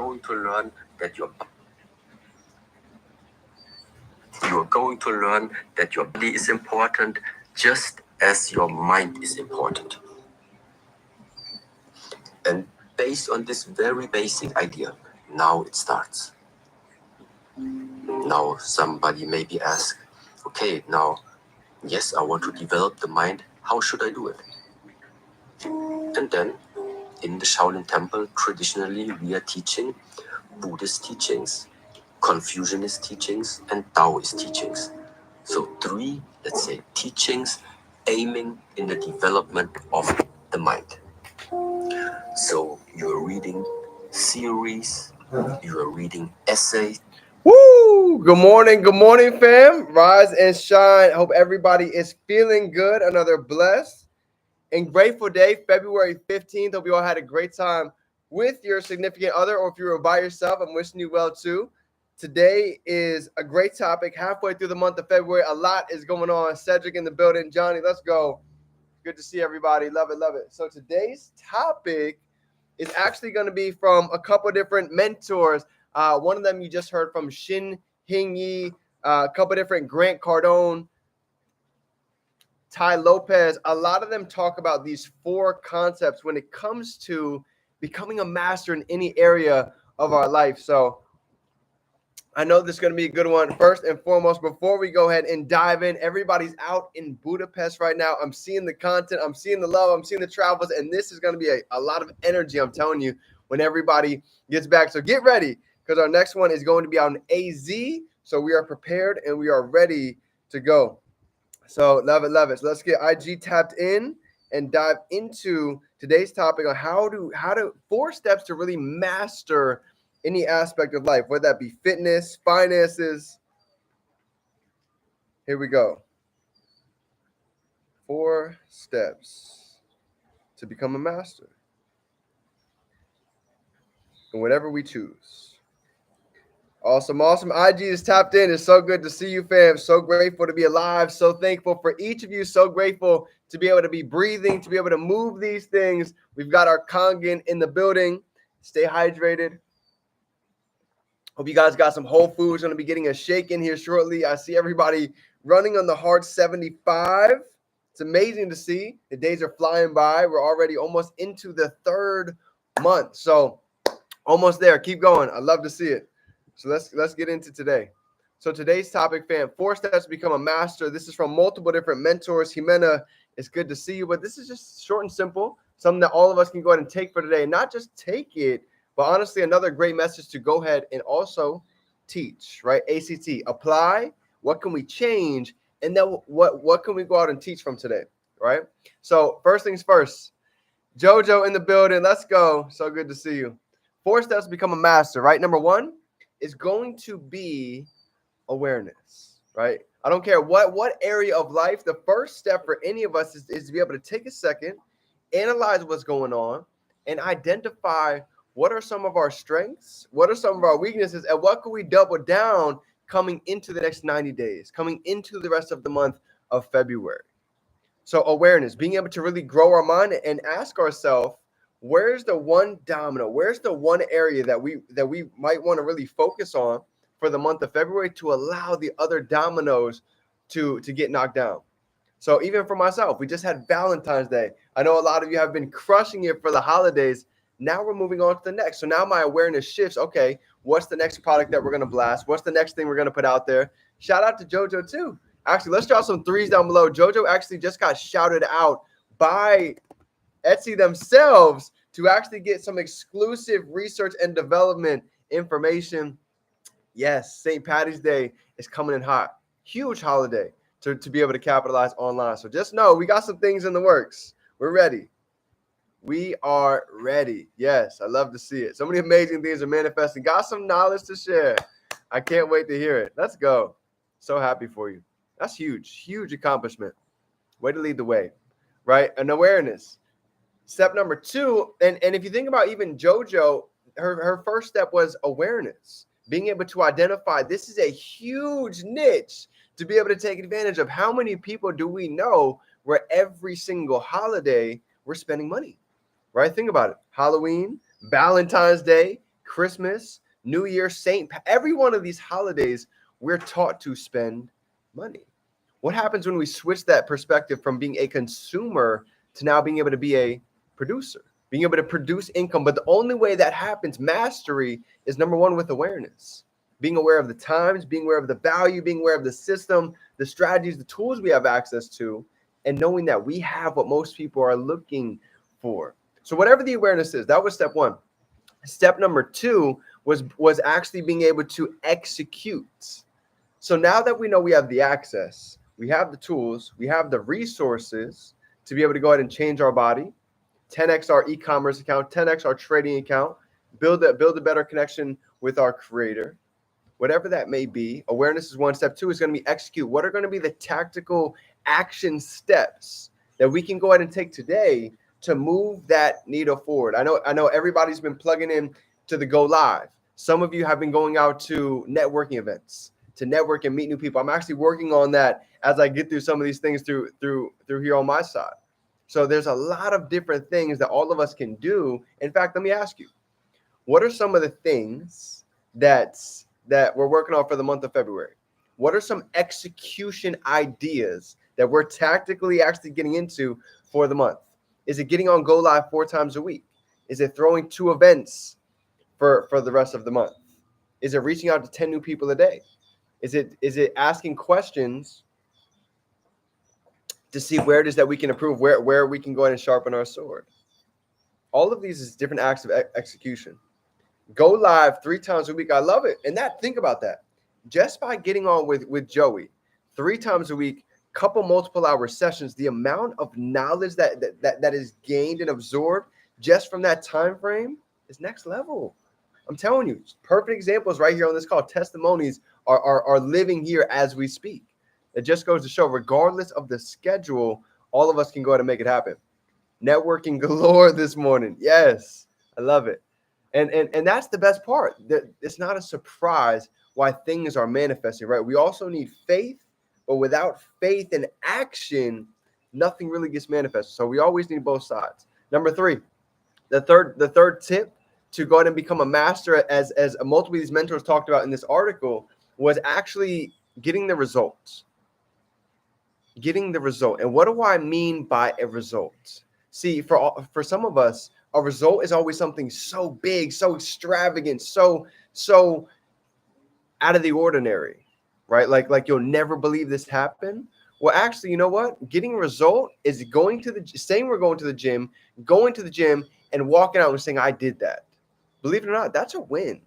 going to learn that your body is important just as your mind is important. And based on this very basic idea, now it starts. Now somebody maybe ask, okay, now, yes, I want to develop the mind. How should I do it? And then in the Shaolin Temple, traditionally we are teaching Buddhist teachings, Confucianist teachings, and Taoist teachings. So 3, let's say, teachings aiming in the development of the mind. So you're reading series, you're reading essays. Woo! Good morning, fam. Rise and shine. Hope everybody is feeling good. Another blessed and grateful day, February 15th. Hope you all had a great time with your significant other, or if you were by yourself, I'm wishing you well too. Today is a great topic. Halfway through the month of February, a lot is going on. Cedric in the building. Johnny, let's go. Good to see everybody. Love it, love it. So today's topic is actually going to be from a couple different mentors. One of them you just heard from Shin Hing Yi, a couple different Grant Cardone, Tai Lopez. A lot of them talk about these 4 concepts when it comes to becoming a master in any area of our life. So I know this is going to be a good one. First and foremost, before we go ahead and dive in, everybody's out in Budapest right now. I'm seeing the content. I'm seeing the love. I'm seeing the travels. And this is going to be a lot of energy, I'm telling you, when everybody gets back. So get ready, because our next one is going to be on AZ. So we are prepared and we are ready to go. So love it, love it. So let's get IG tapped in and dive into today's topic on how to 4 steps to really master any aspect of life, whether that be fitness, finances. Here we go. 4 steps to become a master in whatever we choose. Awesome. IG is tapped in. It's so good to see you, fam. So grateful to be alive. So thankful for each of you. So grateful to be able to be breathing, to be able to move these things. We've got our Kangen in the building. Stay hydrated. Hope you guys got some Whole Foods. Going to be getting a shake in here shortly. I see everybody running on the hard 75. It's amazing to see. The days are flying by. We're already almost into the 3rd month. So almost there. Keep going. I love to see it. So let's get into today. So today's topic, fam, 4 steps to become a master. This is from multiple different mentors. Jimena, it's good to see you. But this is just short and simple. Something that all of us can go ahead and take for today. And not just take it, but honestly, another great message to go ahead and also teach, right? ACT, apply. What can we change? And then what can we go out and teach from today, right? So first things first, JoJo in the building. Let's go. So good to see you. 4 steps to become a master, right? Number 1 is going to be awareness, right? I don't care what area of life. The first step for any of us is to be able to take a second, analyze what's going on, and identify what are some of our strengths, what are some of our weaknesses, and what can we double down coming into the next 90 days, coming into the rest of the month of February. So awareness, being able to really grow our mind and ask ourselves, where's the one domino, where's the one area that we might want to really focus on for the month of February to allow the other dominoes to get knocked down. So even for myself, we just had Valentine's Day. I know a lot of you have been crushing it for the holidays. Now we're moving on to the next. So now my awareness shifts. Okay, what's the next product that we're going to blast? What's the next thing we're going to put out there? Shout out to JoJo too. Actually, let's drop some 3s down below. JoJo actually just got shouted out by Etsy themselves to actually get some exclusive research and development information. Yes, St. Patty's Day is coming in hot. Huge holiday to be able to capitalize online. So just know we got some things in the works. We're ready. We are ready. Yes, I love to see it. So many amazing things are manifesting. Got some knowledge to share. I can't wait to hear it. Let's go. So happy for you. That's huge, huge accomplishment. Way to lead the way, right? An awareness. Step number 2, and if you think about even JoJo, her first step was awareness. Being able to identify this is a huge niche to be able to take advantage of. How many people do we know where every single holiday we're spending money? Right? Think about it. Halloween, Valentine's Day, Christmas, New Year, every one of these holidays, we're taught to spend money. What happens when we switch that perspective from being a consumer to now being able to be a producer, being able to produce income? But the only way that happens, mastery, is number one, with awareness. Being aware of the times, being aware of the value, being aware of the system, the strategies, the tools we have access to, and knowing that we have what most people are looking for. So whatever the awareness is, that was step one. Step number two was actually being able to execute. So now that we know we have the access, we have the tools, we have the resources to be able to go ahead and change our body, 10x our e-commerce account, 10x our trading account, build a better connection with our creator, whatever that may be. Awareness is one. Step two is going to be execute. What are going to be the tactical action steps that we can go ahead and take today to move that needle forward? I know everybody's been plugging in to the Go Live. Some of you have been going out to networking events to network and meet new people. I'm actually working on that as I get through some of these things through here on my side. So there's a lot of different things that all of us can do. In fact, let me ask you, what are some of the things that we're working on for the month of February? What are some execution ideas that we're tactically actually getting into for the month? Is it getting on Go Live 4 times a week? Is it throwing 2 events for the rest of the month? Is it reaching out to 10 new people a day? Is it asking questions to see where it is that we can improve, where we can go ahead and sharpen our sword? All of these is different acts of execution. Go live 3 times a week. I love it. And think about that. Just by getting on with Joey 3 times a week, couple multiple hour sessions, the amount of knowledge that is gained and absorbed just from that time frame is next level. I'm telling you, perfect examples right here on this call. Testimonies are living here as we speak. It just goes to show, regardless of the schedule, all of us can go ahead and make it happen. Networking galore this morning. Yes, I love it. And that's the best part. It's not a surprise why things are manifesting, right? We also need faith, but without faith and action, nothing really gets manifested. So we always need both sides. Number 3, the third tip to go ahead and become a master, as multiple of these mentors talked about in this article, was actually getting the results. Getting the result. And what do I mean by a result? See, for some of us, a result is always something so big, so extravagant, so out of the ordinary, right? Like you'll never believe this happened. Well, actually, you know what? Getting a result is saying we're going to the gym, and walking out and saying, I did that. Believe it or not, that's a win.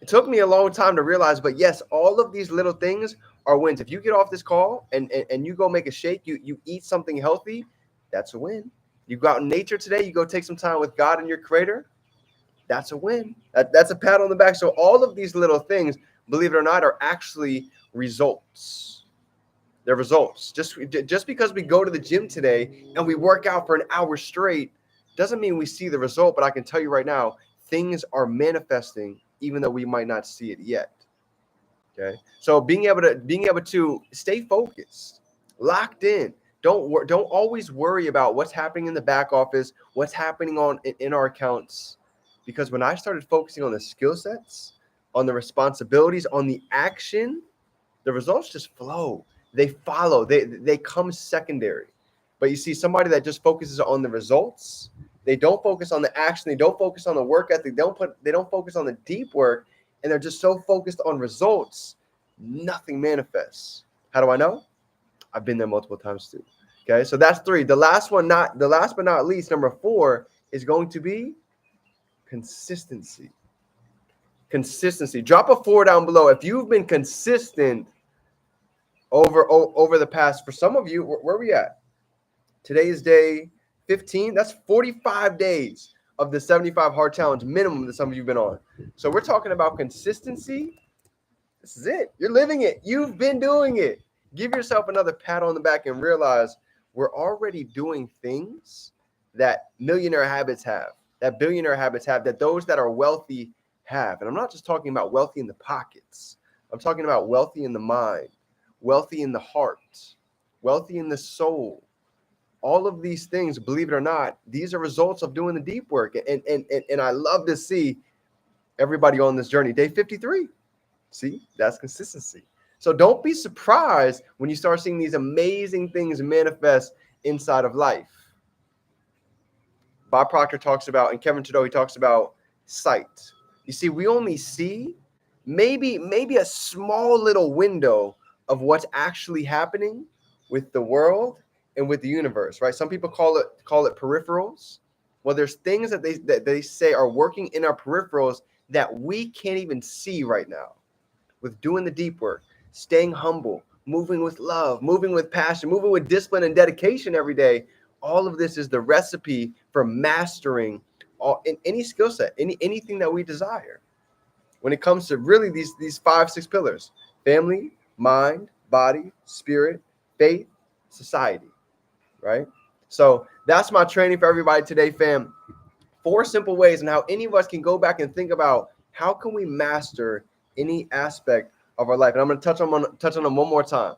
It took me a long time to realize, but yes, all of these little things are wins. If you get off this call and you go make a shake, you eat something healthy, that's a win. You go out in nature today, you go take some time with God and your creator, that's a win. That's a pat on the back. So all of these little things, believe it or not, are actually results. They're results. Just because we go to the gym today and we work out for an hour straight doesn't mean we see the result. But I can tell you right now, things are manifesting even though we might not see it yet. Okay. So being able to stay focused, locked in. Don't always worry about what's happening in the back office, what's happening in our accounts. Because when I started focusing on the skill sets, on the responsibilities, on the action, the results just flow. They follow. They come secondary. But you see, somebody that just focuses on the results, they don't focus on the action, they don't focus on the work ethic, they don't focus on the deep work, and they're just so focused on results, nothing manifests. How do I know? I've been there multiple times too. Okay, so that's 3. The last but not least, number 4 is going to be consistency. Consistency. Drop a 4 down below if you've been consistent over the past. For some of you, where are we at? Today is day 15. That's 45 days of the 75 hard challenge minimum that some of you have been on. So we're talking about consistency. This is it. You're living it. You've been doing it. Give yourself another pat on the back and realize we're already doing things that millionaire habits have, that billionaire habits have, that those that are wealthy have. And I'm not just talking about wealthy in the pockets. I'm talking about wealthy in the mind, wealthy in the heart, wealthy in the soul. All of these things, believe it or not, these are results of doing the deep work. And I love to see everybody on this journey. Day 53. See, that's consistency. So don't be surprised when you start seeing these amazing things manifest inside of life. Bob Proctor talks about, and Kevin Trudeau, he talks about sight. You see, we only see maybe a small little window of what's actually happening with the world and with the universe, right? Some people call it peripherals. Well, there's things that they say are working in our peripherals that we can't even see right now. With doing the deep work, staying humble, moving with love, moving with passion, moving with discipline and dedication every day, all of this is the recipe for mastering in any skill set, anything that we desire. When it comes to really these 5-6 pillars: family, mind, body, spirit, faith, society, right? So that's my training for everybody today, fam. 4 simple ways on how any of us can go back and think about how can we master any aspect of our life. And I'm going to touch on them one more time.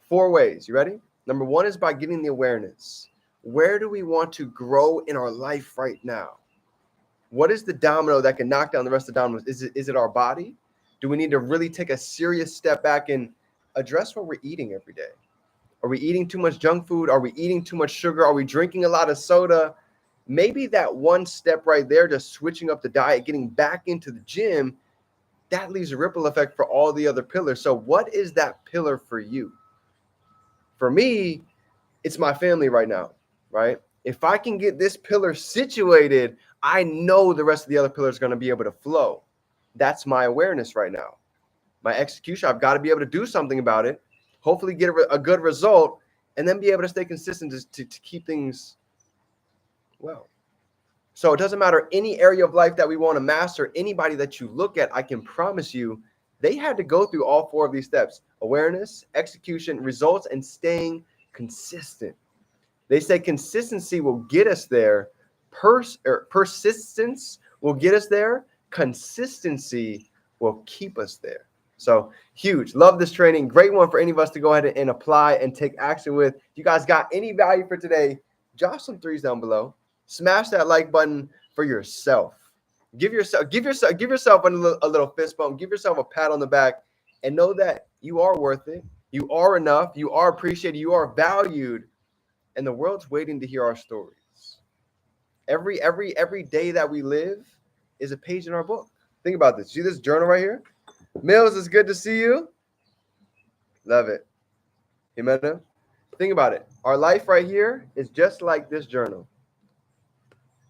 4 ways. You ready? Number 1 is by getting the awareness. Where do we want to grow in our life right now? What is the domino that can knock down the rest of the dominoes? Is it our body? Do we need to really take a serious step back and address what we're eating every day? Are we eating too much junk food? Are we eating too much sugar? Are we drinking a lot of soda? Maybe that one step right there, just switching up the diet, getting back into the gym, that leaves a ripple effect for all the other pillars. So what is that pillar for you? For me, it's my family right now, right? If I can get this pillar situated, I know the rest of the other pillars are going to be able to flow. That's my awareness right now. My execution, I've got to be able to do something about it, hopefully get a good result, and then be able to stay consistent to keep things well. So it doesn't matter any area of life that we want to master. Anybody that you look at, I can promise you, they had to go through all 4 of these steps: awareness, execution, results, and staying consistent. They say consistency will get us there. Persistence will get us there. Consistency will keep us there. So huge. Love this training. Great one for any of us to go ahead and apply and take action with. If you guys got any value for today, drop some 3s down below. Smash that like button for yourself. Give yourself a little fist bump. Give yourself a pat on the back, and know that you are worth it. You are enough. You are appreciated. You are valued, and the world's waiting to hear our stories. Every day that we live is a page in our book. Think about this. See this journal right here? Mills, it's good to see you. Love it. Jimena, think about it. Our life right here is just like this journal.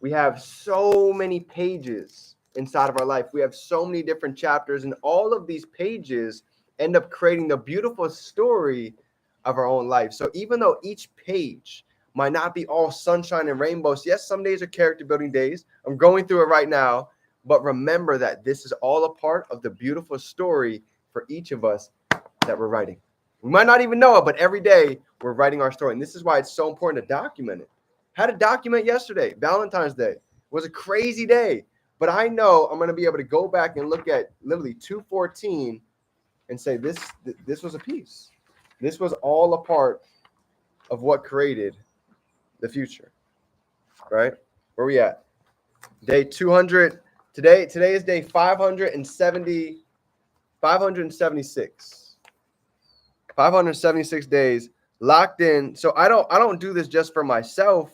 We have so many pages inside of our life. We have so many different chapters, and all of these pages end up creating the beautiful story of our own life. So even though each page might not be all sunshine and rainbows, yes, some days are character building days. I'm going through it right now, but remember that this is all a part of the beautiful story for each of us that we're writing. We might not even know it, but every day we're writing our story. And this is why it's so important to document it. Had to document yesterday, Valentine's Day. It was a crazy day, but I know I'm going to be able to go back and look at literally 2:14 and say this was a piece. This was all a part of what created the future, right? Where we at? Day 200. Today is day 576. 576 days locked in. So I don't do this just for myself.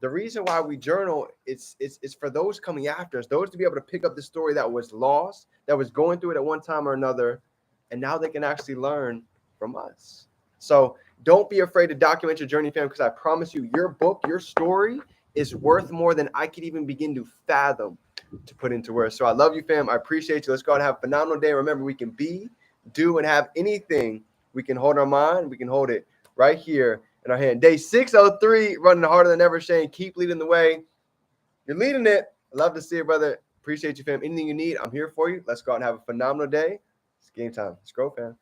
The reason why we journal it's for those coming after us, those to be able to pick up the story that was lost, that was going through it at one time or another, and now they can actually learn from us. So don't be afraid to document your journey, fam, because I promise you, your book, your story is worth more than I could even begin to fathom to put into words. So I love you, fam. I appreciate you. Let's go out and have a phenomenal day. Remember, we can be, do, and have anything we can hold in our mind. We can hold it right here in our hand. Day 603, running harder than ever, Shane. Keep leading the way. You're leading it. I love to see it, brother. Appreciate you, fam. Anything you need, I'm here for you. Let's go out and have a phenomenal day. It's game time. Let's go, fam.